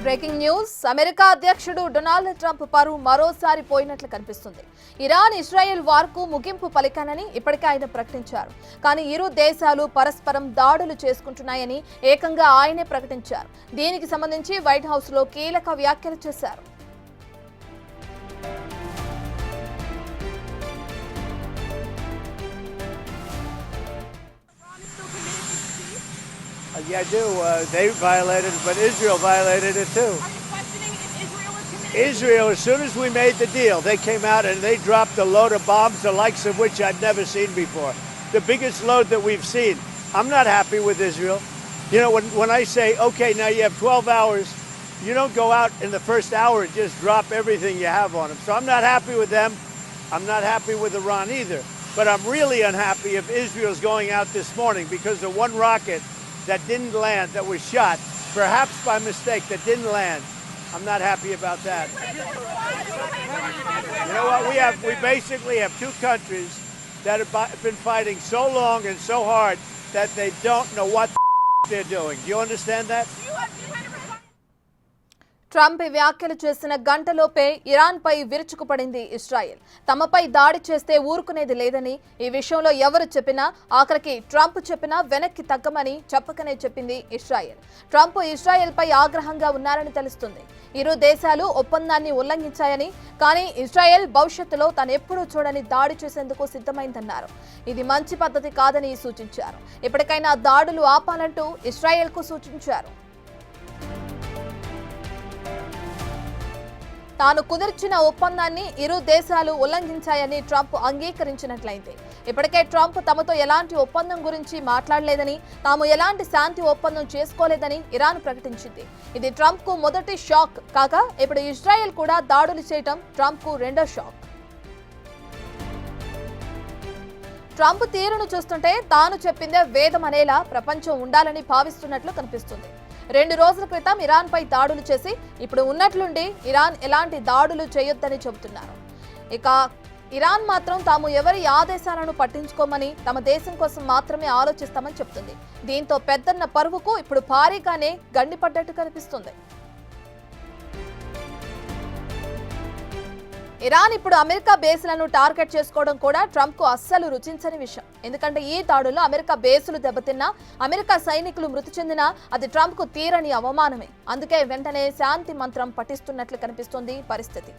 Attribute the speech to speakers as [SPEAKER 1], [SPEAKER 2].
[SPEAKER 1] Breaking news America అధ్యక్షుడు Donald Trump పరువు మరోసారి పోయినట్లు కనిపిస్తుంది. ఇరాన్ ఇజ్రాయెల్ వార్కు ముగింపు పలికానని ఇప్పటికే ఆయన ప్రకటించారు. కానీ ఇరు దేశాలు పరస్పరం దాడులు చేసుకుంటున్నాయని ఏకంగా ఆయనే ప్రకటించారు. దీనికి సంబంధించి వైట్ హౌస్ లో కీలక వ్యాఖ్యలు చేశారు.
[SPEAKER 2] Yeah, I do. They violated it, but Israel violated it too.
[SPEAKER 3] Are you questioning if Israel was committed?
[SPEAKER 2] Israel, as soon as we made the deal, they came out and they dropped a load of bombs, the likes of which I'd never seen before. The biggest load that we've seen. I'm not happy with Israel. You know, when I say, okay, now you have 12 hours, you don't go out in the first hour and just drop everything you have on them. So I'm not happy with them. I'm not happy with Iran either. But I'm really unhappy if Israel's going out this morning because of one rocket that didn't land, that was shot, perhaps by mistake, that didn't land. I'm not happy about that. You know what? We basically have two countries that have been fighting so long and so hard that they don't know what they're doing. Do you understand that?
[SPEAKER 1] Trump వ్యాఖ్యలు చేసిన గంటలోపే Iran పై విరుచుకుపడింది Israel. తమపై దాడి చేస్తే ఊరుకునేది లేదని, ఈ విషయంలో ఎవరు చెప్పినా ఆఖరికి ట్రంప్ చెప్పినా వెనక్కి తగ్గమని చెప్పకనే చెప్పింది ఇజ్రాయెల్. ట్రంప్ ఇజ్రాయెల్ పై ఆగ్రహంగా ఉన్నారని తెలుస్తుంది. ఇరు దేశాలు ఒప్పందాన్ని ఉల్లంఘించాయని, కానీ ఇజ్రాయెల్ భవిష్యత్తులో తానెప్పుడూ చూడని దాడి చేసేందుకు సిద్ధమైందన్నారు. ఇది మంచి పద్ధతి కాదని సూచించారు. ఇప్పటికైనా దాడులు ఆపాలంటూ ఇజ్రాయెల్కు సూచించారు. తాను కుదిర్చిన ఒప్పందాన్ని ఇరు దేశాలు ఉల్లంఘించాయని ట్రంప్ అంగీకరించినట్లయింది. ఇప్పటికే ట్రంప్ తమతో ఎలాంటి ఒప్పందం గురించి మాట్లాడలేదని, తాము ఎలాంటి శాంతి ఒప్పందం చేసుకోలేదని ఇరాన్ ప్రకటించింది. ఇది ట్రంప్ కు మొదటి షాక్ కాగా, ఇప్పుడు ఇజ్రాయెల్ కూడా దాడులు చేయటం ట్రంప్ కు రెండో షాక్. ట్రంప్ తీరును చూస్తుంటే తాను చెప్పిందే వేదం అనేలా ప్రపంచం ఉండాలని భావిస్తున్నట్లు కనిపిస్తుంది. 2 రోజుల క్రితం ఇరాన్ పై దాడులు చేసి ఇప్పుడు ఉన్నట్లుండి ఇరాన్ ఎలాంటి దాడులు చేయొద్దని చెబుతున్నారు. ఇక ఇరాన్ మాత్రం తాము ఎవరి ఆదేశాలను పట్టించుకోమని, తమ దేశం కోసం మాత్రమే ఆలోచిస్తామని చెప్తుంది. దీంతో పెద్దన్న పరువుకు ఇప్పుడు భారీగానే గండిపడ్డట్టు కనిపిస్తుంది. ఇరాన్ ఇప్పుడు అమెరికా బేస్లను టార్గెట్ చేసుకోవడం కూడా ట్రంప్ కు అస్సలు రుచించని విషయం. ఎందుకంటే ఈ దాడుల్లో అమెరికా బేసులు దెబ్బతిన్నా, అమెరికా సైనికులు మృతి చెందినా అది ట్రంప్ కు తీరని అవమానమే. అందుకే వెంటనే శాంతి మంత్రం పఠిస్తున్నట్లు కనిపిస్తోంది పరిస్థితి.